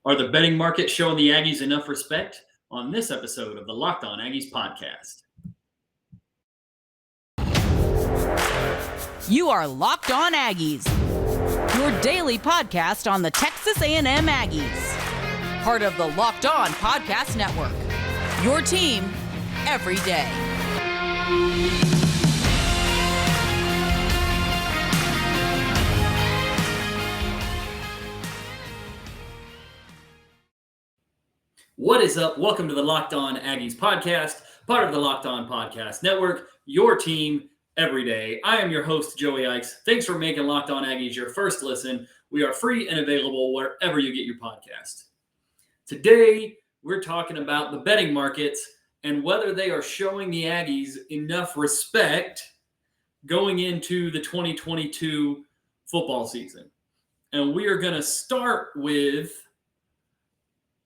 Are the betting markets showing the Aggies enough respect? On this episode of the Locked On Aggies podcast. You are Locked On Aggies, your daily podcast on the Texas A&M Aggies. Part of the Locked On Podcast Network, your team every day. What is up? Welcome to the Locked On Aggies podcast, part of the Locked On Podcast Network, your team every day. I am your host, Joey Ikes. Thanks for making Locked On Aggies your first listen. We are free and available wherever you get your podcast. Today, we're talking about the betting markets and whether they are showing the Aggies enough respect going into the 2022 football season. And we are going to start with,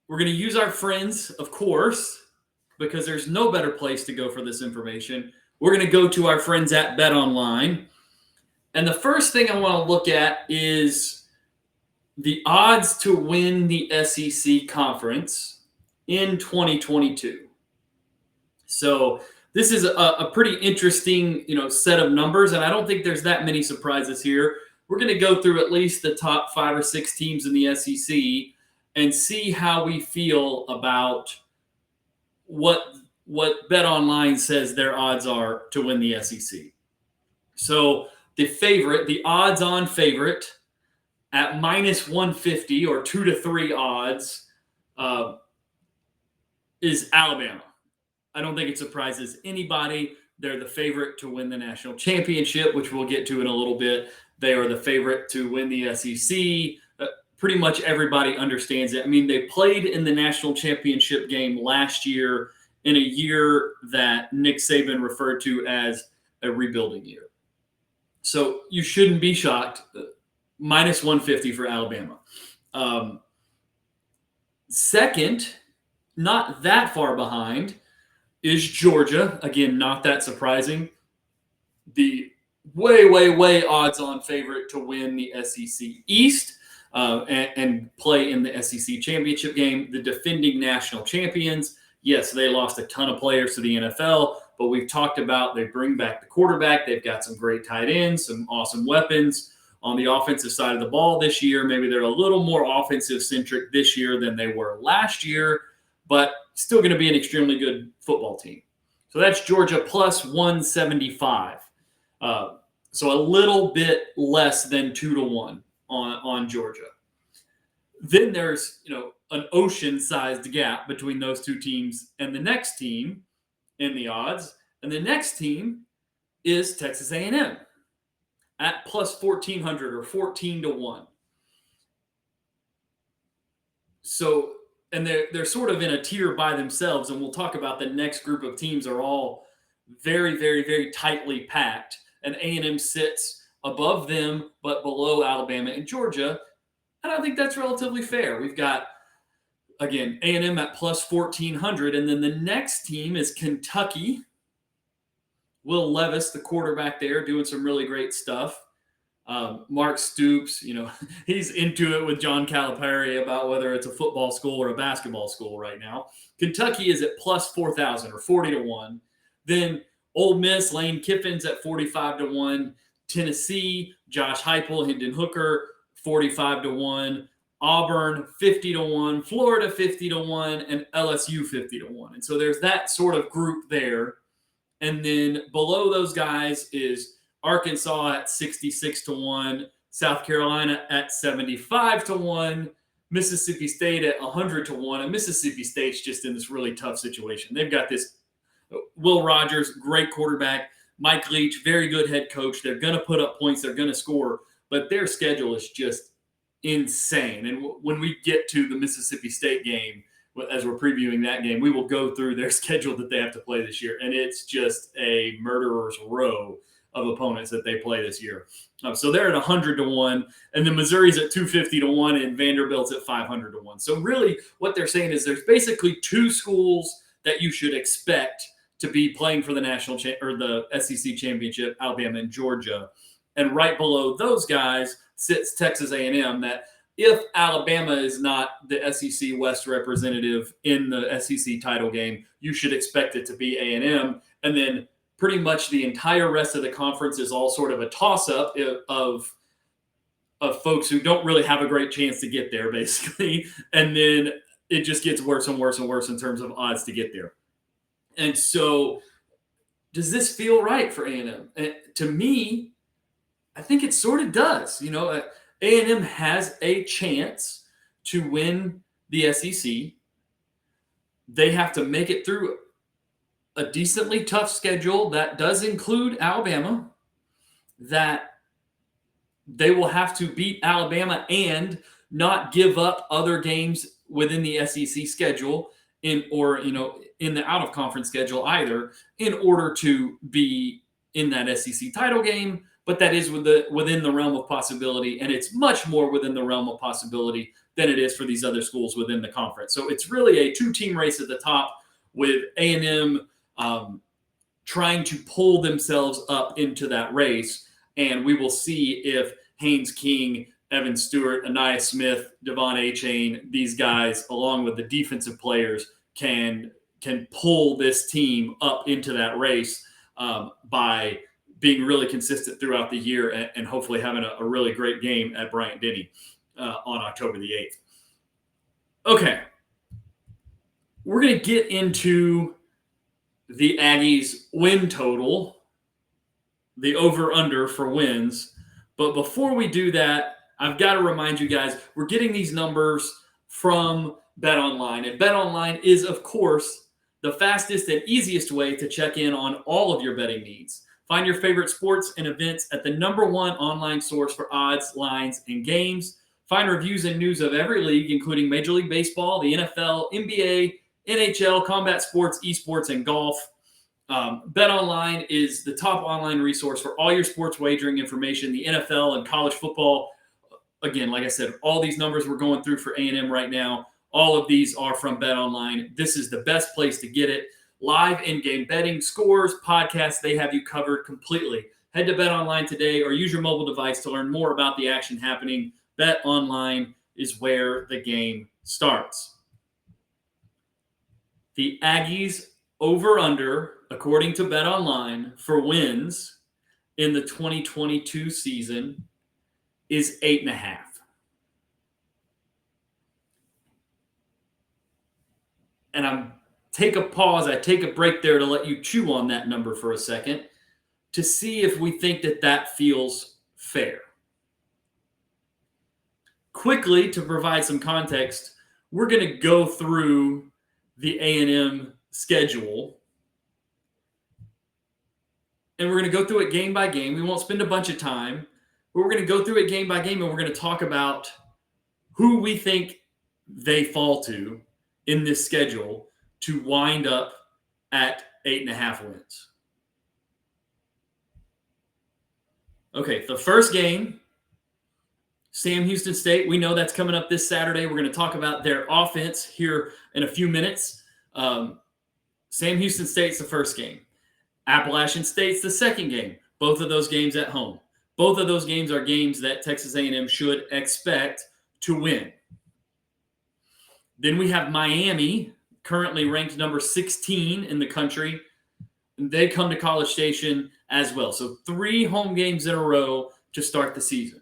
we're going to use our friends, of course, because there's no better place to go for this information. We're going to go to our friends at BetOnline. And the first thing I want to look at is the odds to win the SEC conference in 2022. So this is a pretty interesting, set of numbers, and I don't think there's that many surprises here. We're going to go through at least the top 5 or 6 teams in the SEC and see how we feel about what BetOnline says their odds are to win the SEC. So the odds-on favorite at minus 150 or 2-3 odds is Alabama. I don't think it surprises anybody. They're the favorite to win the national championship, which we'll get to in a little bit. They are the favorite to win the SEC. Pretty much everybody understands it. I mean, they played in the national championship game last year in a year that Nick Saban referred to as a rebuilding year. So you shouldn't be shocked. Minus 150 for Alabama. Second, not that far behind, is Georgia. Again, not that surprising. The way odds-on favorite to win the SEC East. And play in the SEC championship game. The defending national champions, yes, they lost a ton of players to the NFL, but we've talked about they bring back the quarterback. They've got some great tight ends, some awesome weapons on the offensive side of the ball this year. Maybe they're a little more offensive-centric this year than they were last year, but still going to be an extremely good football team. So that's Georgia plus 175. So a little bit less than 2-1. On Georgia. Then there's, an ocean-sized gap between those two teams and the next team in the odds. And the next team is Texas A&M at plus 1,400 or 14-1. So, and they're sort of in a tier by themselves, and we'll talk about the next group of teams are all very, very, very tightly packed. And A&M sits above them, but below Alabama and Georgia. And I think that's relatively fair. We've got, again, A&M at plus 1,400. And then the next team is Kentucky. Will Levis, the quarterback there, doing some really great stuff. Mark Stoops, he's into it with John Calipari about whether it's a football school or a basketball school right now. Kentucky is at plus 4,000 or 40-1. Then Ole Miss, Lane Kiffin's at 45-1. Tennessee, Josh Heupel, Hendon Hooker, 45-1. Auburn, 50-1. Florida, 50-1. And LSU, 50-1. And so there's that sort of group there. And then below those guys is Arkansas at 66-1. South Carolina at 75-1. Mississippi State at 100-1. And Mississippi State's just in this really tough situation. They've got this Will Rogers, great quarterback. Mike Leach, very good head coach. They're going to put up points. They're going to score. But their schedule is just insane. And when we get to the Mississippi State game, as we're previewing that game, we will go through their schedule that they have to play this year. And it's just a murderer's row of opponents that they play this year. So they're at 100-1. And then Missouri's at 250-1 and Vanderbilt's at 500-1. So really what they're saying is there's basically 2 schools that you should expect to be playing for the or the SEC championship, Alabama and Georgia. And right below those guys sits Texas A&M that if Alabama is not the SEC West representative in the SEC title game, you should expect it to be A&M. And then pretty much the entire rest of the conference is all sort of a toss-up of folks who don't really have a great chance to get there, basically. And then it just gets worse and worse and worse in terms of odds to get there. And so does this feel right for A&M? And to me, I think it sort of does. A&M has a chance to win the SEC. They have to make it through a decently tough schedule that does include Alabama, that they will have to beat Alabama and not give up other games within the SEC schedule in the out-of-conference schedule either in order to be in that SEC title game. But that is within the realm of possibility, and it's much more within the realm of possibility than it is for these other schools within the conference. So it's really a two-team race at the top with A&M trying to pull themselves up into that race, and we will see if Haynes King, Evan Stewart, Anaya Smith, Devon Achane, these guys, along with the defensive players, can pull this team up into that race by being really consistent throughout the year and hopefully having a really great game at Bryant-Denny on October the 8th. Okay. We're going to get into the Aggies win total, the over-under for wins. But before we do that, I've got to remind you guys, we're getting these numbers from BetOnline. And BetOnline is, of course, the fastest and easiest way to check in on all of your betting needs. Find your favorite sports and events at the #1 online source for odds, lines, and games. Find reviews and news of every league, including Major League Baseball, the NFL, NBA, NHL, combat sports, esports, and golf. BetOnline is the top online resource for all your sports wagering information, the NFL and college football. Again, like I said, all these numbers we're going through for A&M right now, all of these are from BetOnline. This is the best place to get it. Live in-game betting, scores, podcasts, they have you covered completely. Head to BetOnline today or use your mobile device to learn more about the action happening. BetOnline is where the game starts. The Aggies over-under, according to BetOnline, for wins in the 2022 season is 8.5. And I take a break there to let you chew on that number for a second to see if we think that feels fair. Quickly, to provide some context, we're going to go through the A&M schedule. And we're going to go through it game by game. We won't spend a bunch of time, but we're going to go through it game by game, and we're going to talk about who we think they fall to in this schedule to wind up at 8.5 wins. Okay, the first game, Sam Houston State. We know that's coming up this Saturday. We're going to talk about their offense here in a few minutes. Sam Houston State's the first game. Appalachian State's the second game. Both of those games at home. Both of those games are games that Texas A&M should expect to win. Then we have Miami, currently ranked number 16 in the country. They come to College Station as well. So 3 home games in a row to start the season.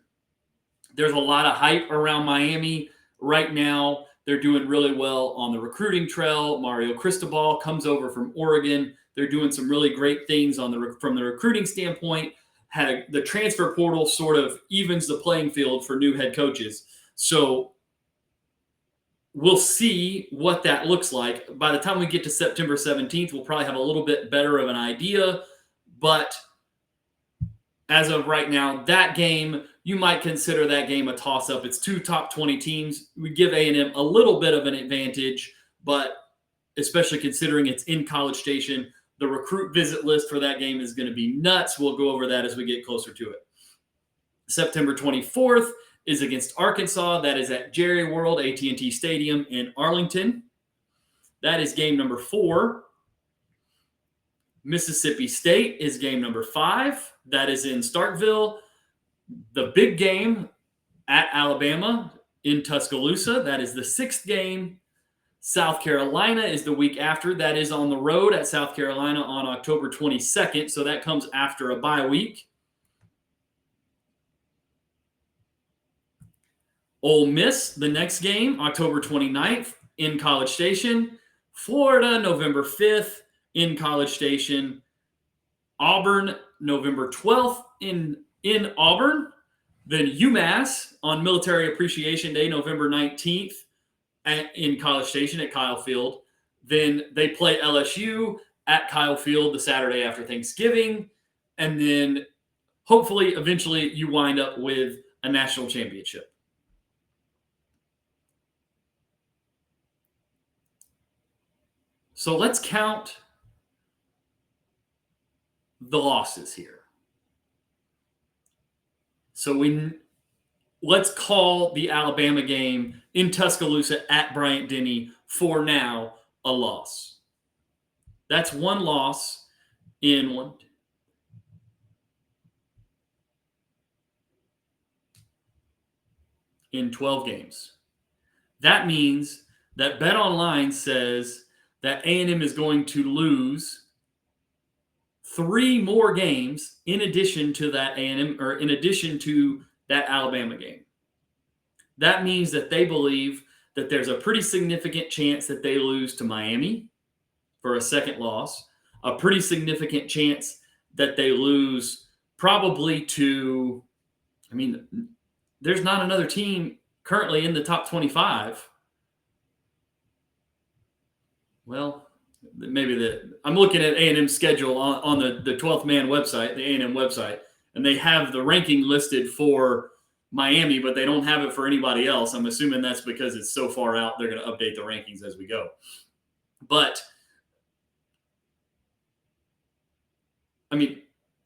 There's a lot of hype around Miami right now. They're doing really well on the recruiting trail. Mario Cristobal comes over from Oregon. They're doing some really great things from the recruiting standpoint. The transfer portal sort of evens the playing field for new head coaches. So we'll see what that looks like. By the time we get to September 17th, we'll probably have a little bit better of an idea. But as of right now, that game, you might consider that game a toss-up. It's 2 top 20 teams. We give A&M a little bit of an advantage, but especially considering it's in College Station, the recruit visit list for that game is going to be nuts. We'll go over that as we get closer to it. September 24th is against Arkansas. That is at Jerry World AT&T Stadium in Arlington. That is game number 4. Mississippi State is game number 5. That is in Starkville. The big game at Alabama in Tuscaloosa. That is the 6th game. South Carolina is the week after. That is on the road at South Carolina on October 22nd. So that comes after a bye week. Ole Miss, the next game, October 29th in College Station. Florida, November 5th in College Station. Auburn, November 12th in Auburn. Then UMass on Military Appreciation Day, November 19th in College Station at Kyle Field. Then they play LSU at Kyle Field the Saturday after Thanksgiving. And then hopefully, eventually, you wind up with a national championship. So let's count the losses here. So let's call the Alabama game in Tuscaloosa at Bryant-Denny for now a loss. That's one loss in 12 games. That means that BetOnline says that A&M is going to lose 3 more games in addition to that Alabama game. That means that they believe that there's a pretty significant chance that they lose to Miami for a second loss, a pretty significant chance that they lose probably to, there's not another team currently in the top 25. Well, maybe I'm looking at A&M's schedule on the 12th Man website, the A&M website, and they have the ranking listed for Miami, but they don't have it for anybody else. I'm assuming that's because it's so far out, they're going to update the rankings as we go. But,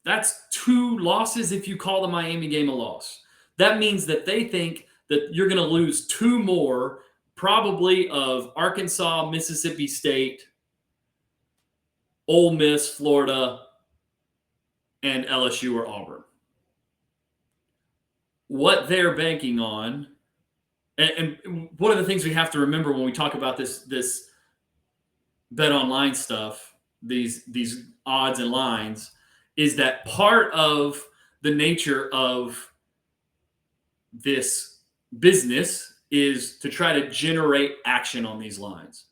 that's 2 losses if you call the Miami game a loss. That means that they think that you're going to lose 2 more, probably of Arkansas, Mississippi State, Ole Miss, Florida, and LSU or Auburn. What they're banking on, and one of the things we have to remember when we talk about this BetOnline stuff, these odds and lines, is that part of the nature of this business is to try to generate action on these lines.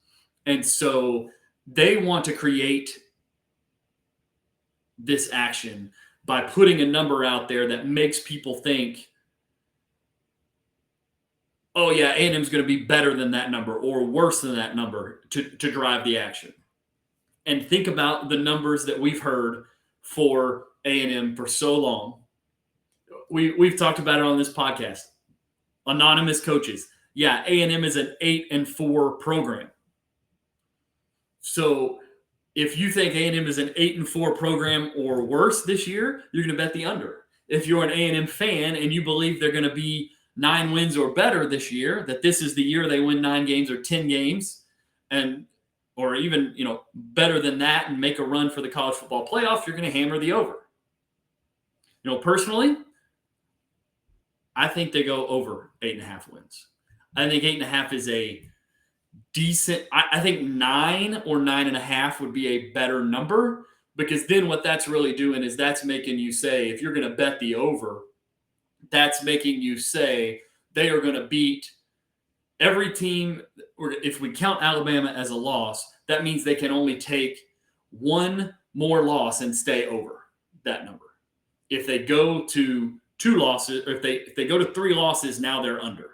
And so they want to create this action by putting a number out there that makes people think, oh yeah, A&M's going to be better than that number or worse than that number to drive the action. And think about the numbers that we've heard for A&M for so long. We've talked about it on this podcast. Anonymous coaches. Yeah, A&M is an 8-4 program. So if you think A&M is an 8-4 program or worse this year, you're going to bet the under. If you're an A&M fan and you believe they're going to be 9 wins or better this year, that this is the year they win 9 games or 10 games, or even better than that and make a run for the college football playoff, you're going to hammer the over. Personally, I think they go over 8.5 wins. I think 8.5 is a decent. I think 9 or 9.5 would be a better number, because then what that's really doing is that's making you say, if you're going to bet the over, that's making you say they are going to beat every team. Or if we count Alabama as a loss, that means they can only take 1 more loss and stay over that number. If they go to 2 losses, or if they go to 3 losses, now they're under.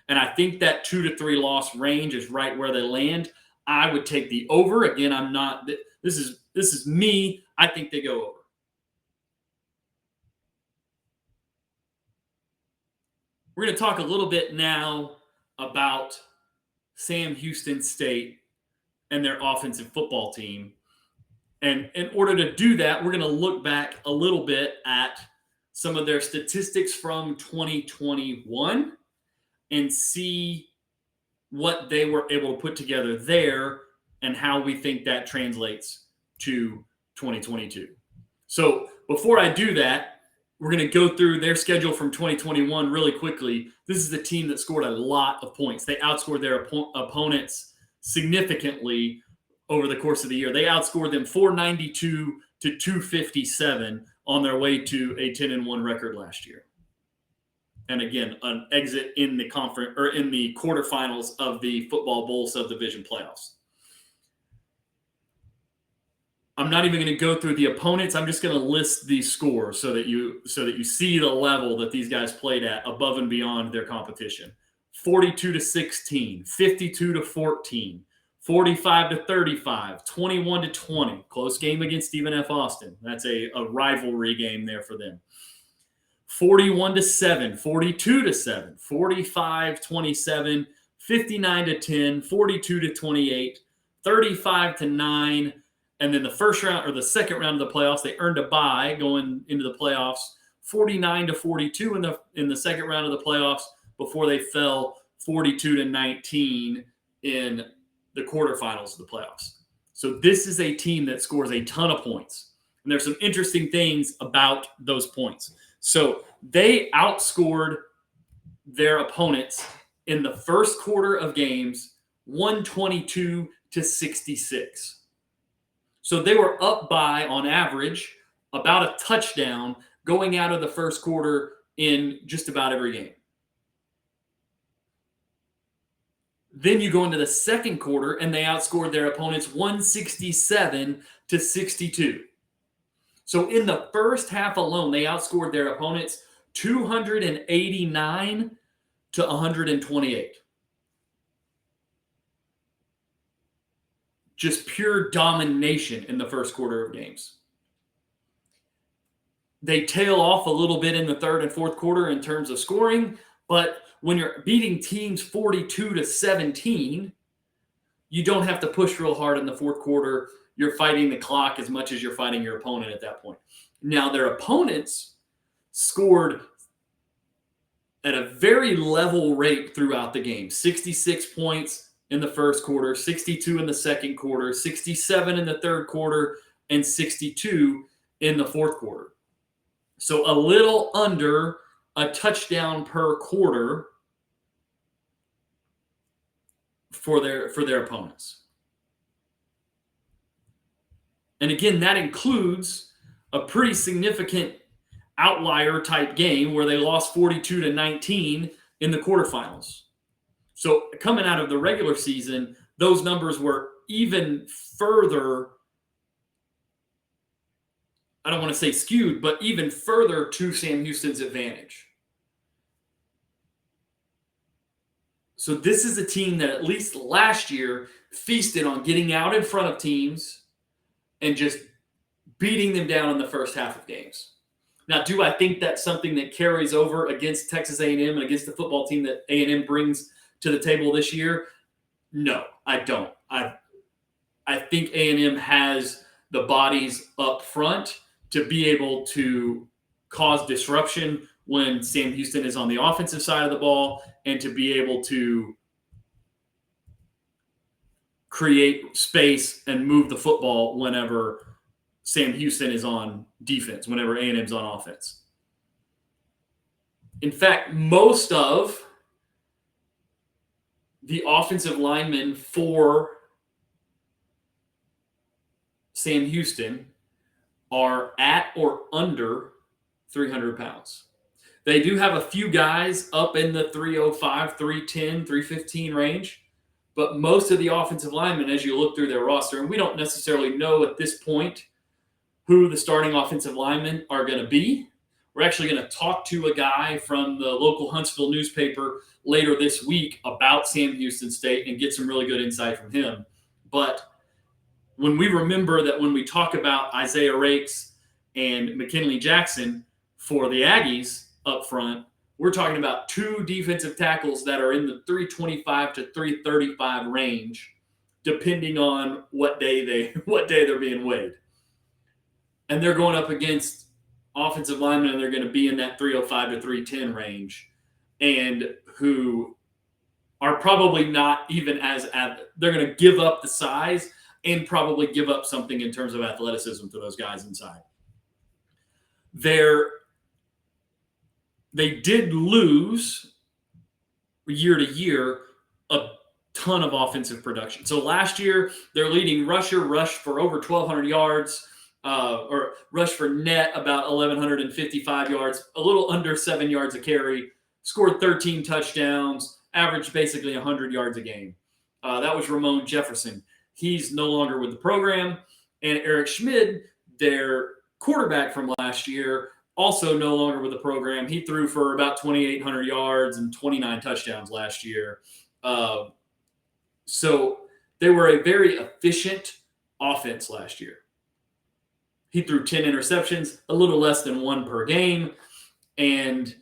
And I think that 2 to 3 loss range is right where they land. I would take the over. Again, I'm not. This is me. I think they go over. We're going to talk a little bit now about Sam Houston State and their offensive football team. And in order to do that, we're going to look back a little bit at some of their statistics from 2021 and see what they were able to put together there and how we think that translates to 2022. So before I do that, we're going to go through their schedule from 2021 really quickly. This is a team that scored a lot of points. They outscored their opponents significantly over the course of the year. They outscored them 492 to 257 on their way to a 10-1 record last year. And again, an exit in the conference or in the quarterfinals of the Football Bowl subdivision playoffs. I'm not even going to go through the opponents. I'm just going to list these scores so that you see the level that these guys played at above and beyond their competition. 42 to 16, 52 to 14, 45 to 35, 21 to 20. Close game against Stephen F. Austin. That's a rivalry game there for them. 41 to 7, 42 to 7, 45 27, 59 to 10, 42 to 28, 35 to 9. And then the first round or the second round of the playoffs, they earned a bye going into the playoffs, 49 to 42 in the second round of the playoffs before they fell 42 to 19 in the quarterfinals of the playoffs. So this is a team that scores a ton of points. And there's some interesting things about those points. So they outscored their opponents in the first quarter of games 122 to 66. So they were up by, on average, about a touchdown going out of the first quarter in just about every game. Then you go into the second quarter, and they outscored their opponents 167 to 62. So in the first half alone, they outscored their opponents 289 to 128. Just pure domination in the first quarter of games. They tail off a little bit in the third and fourth quarter in terms of scoring, but when you're beating teams 42 to 17, you don't have to push real hard in the fourth quarter. You're fighting the clock as much as you're fighting your opponent at that point. Now, their opponents scored at a very level rate throughout the game. 66 points in the first quarter, 62 in the second quarter, 67 in the third quarter, and 62 in the fourth quarter. So a little under a touchdown per quarter for their opponents. And again, that includes a pretty significant outlier type game where they lost 42 to 19 in the quarterfinals. So coming out of the regular season, those numbers were even further, I don't want to say skewed, but even further to Sam Houston's advantage. So this is a team that at least last year feasted on getting out in front of teams and just beating them down in the first half of games. Now, do I think that's something that carries over against Texas A&M and against the football team that A&M brings to the table this year? No, I don't. I think A&M has the bodies up front to be able to cause disruption when Sam Houston is on the offensive side of the ball and to be able to create space and move the football whenever Sam Houston is on defense, whenever A&M's on offense. In fact, most of the offensive linemen for Sam Houston are at or under 300 pounds. They do have a few guys up in the 305, 310, 315 range, but most of the offensive linemen, as you look through their roster, and we don't necessarily know at this point who the starting offensive linemen are going to be. We're actually going to talk to a guy from the local Huntsville newspaper later this week about Sam Houston State and get some really good insight from him. But when we remember that when we talk about Isaiah Rakes and McKinley Jackson for the Aggies up front, we're talking about two defensive tackles that are in the 325 to 335 range, depending on what day they're being weighed. And they're going up against offensive linemen, and they're going to be in that 305 to 310 range, and who are probably not even they're going to give up the size and probably give up something in terms of athleticism to those guys inside. Their they did lose year to year a ton of offensive production. So last year, their leading rusher rushed for over 1,200 yards, or rushed for net about 1,155 yards, a little under 7 yards a carry, scored 13 touchdowns, averaged basically 100 yards a game. That was Ramon Jefferson. He's no longer with the program. And Eric Schmid, their quarterback from last year, also no longer with the program. He threw for about 2,800 yards and 29 touchdowns last year. So they were a very efficient offense last year. He threw 10 interceptions, a little less than one per game. And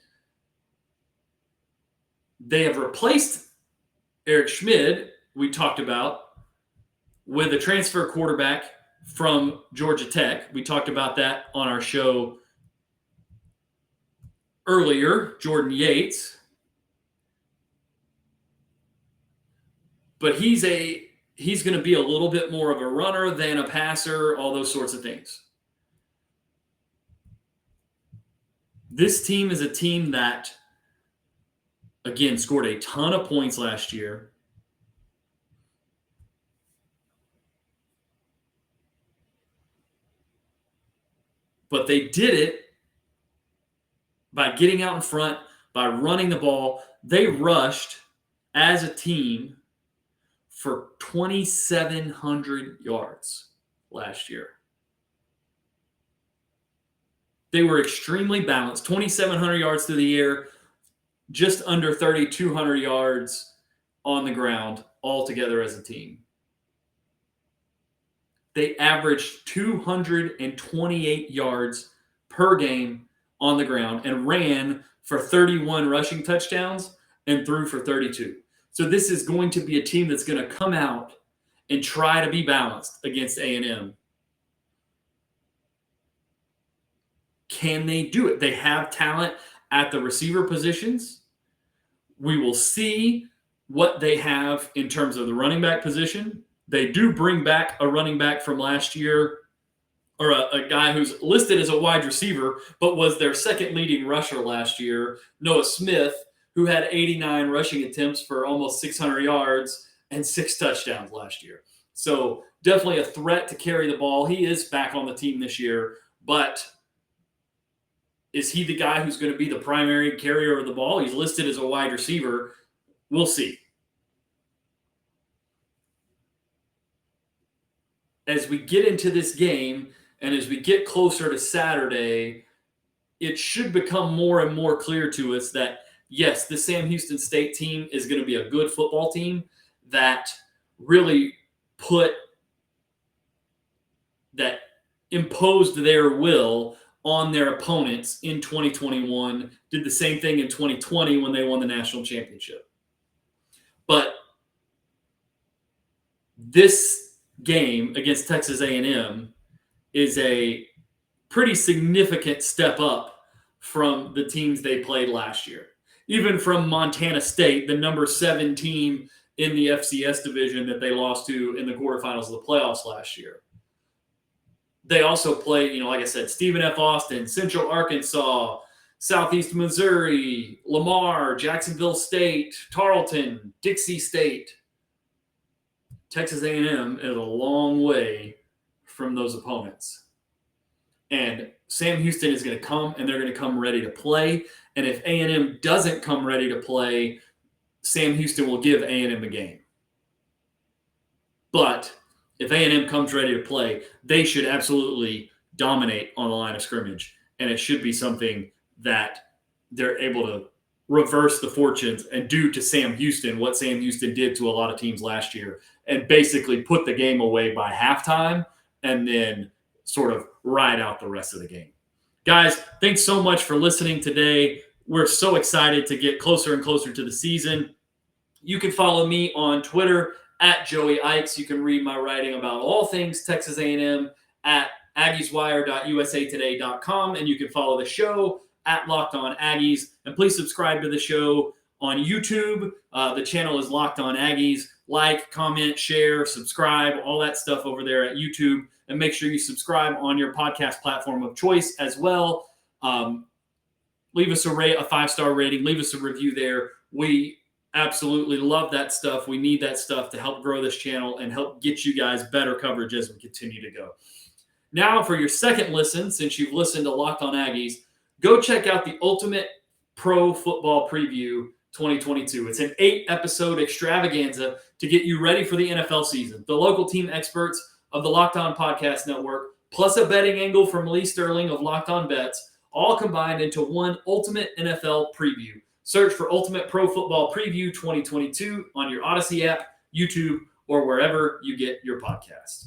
they have replaced Eric Schmid, we talked about, with a transfer quarterback from Georgia Tech. We talked about that on our show earlier, Jordan Yates. But he's going to be a little bit more of a runner than a passer, all those sorts of things. This team is a team that, again, scored a ton of points last year. But they did it by getting out in front, by running the ball. They rushed as a team for 2,700 yards last year. They were extremely balanced. 2,700 yards through the air, just under 3,200 yards on the ground altogether as a team. They averaged 228 yards per game on the ground and ran for 31 rushing touchdowns and threw for 32. So this is going to be a team that's going to come out and try to be balanced against A&M. Can they do it? They have talent at the receiver positions. We will see what they have in terms of the running back position. They do bring back a running back from last year, or a guy who's listed as a wide receiver, but was their second leading rusher last year, Noah Smith, who had 89 rushing attempts for almost 600 yards and 6 touchdowns last year. So definitely a threat to carry the ball. He is back on the team this year, but is he the guy who's going to be the primary carrier of the ball? He's listed as a wide receiver. We'll see. As we get into this game and as we get closer to Saturday, it should become more and more clear to us that, yes, the Sam Houston State team is going to be a good football team that really imposed their will on their opponents in 2021, did the same thing in 2020 when they won the national championship. But this game against Texas A&M is a pretty significant step up from the teams they played last year. Even from Montana State, the number 7 team in the FCS division that they lost to in the quarterfinals of the playoffs last year. They also played, like I said, Stephen F. Austin, Central Arkansas, Southeast Missouri, Lamar, Jacksonville State, Tarleton, Dixie State. Texas A&M is a long way from those opponents. And Sam Houston is going to come, and they're going to come ready to play. And if A&M doesn't come ready to play, Sam Houston will give A&M a game. But if A&M comes ready to play, they should absolutely dominate on the line of scrimmage. And it should be something that they're able to reverse the fortunes and do to Sam Houston what Sam Houston did to a lot of teams last year and basically put the game away by halftime and then sort of ride out the rest of the game. Guys, thanks so much for listening today. We're so excited to get closer and closer to the season. You can follow me on Twitter at Joey Ikes. You can read my writing about all things Texas A&M at aggieswire.usatoday.com, and you can follow the show at Locked On Aggies. And please subscribe to the show on YouTube. The channel is Locked On Aggies. Like, comment, share, subscribe, all that stuff over there at YouTube. And make sure you subscribe on your podcast platform of choice as well. leave us a 5-star rating, leave us a review there. We absolutely love that stuff. We need that stuff to help grow this channel and help get you guys better coverage as we continue to go. Now, for your second listen, since you've listened to Locked On Aggies, go check out the Ultimate Pro Football Preview 2022. It's an 8-episode extravaganza to get you ready for the NFL season. The local team experts of the Locked On Podcast Network, plus a betting angle from Lee Sterling of Locked On Bets, all combined into one Ultimate NFL Preview. Search for Ultimate Pro Football Preview 2022 on your Odyssey app, YouTube, or wherever you get your podcast.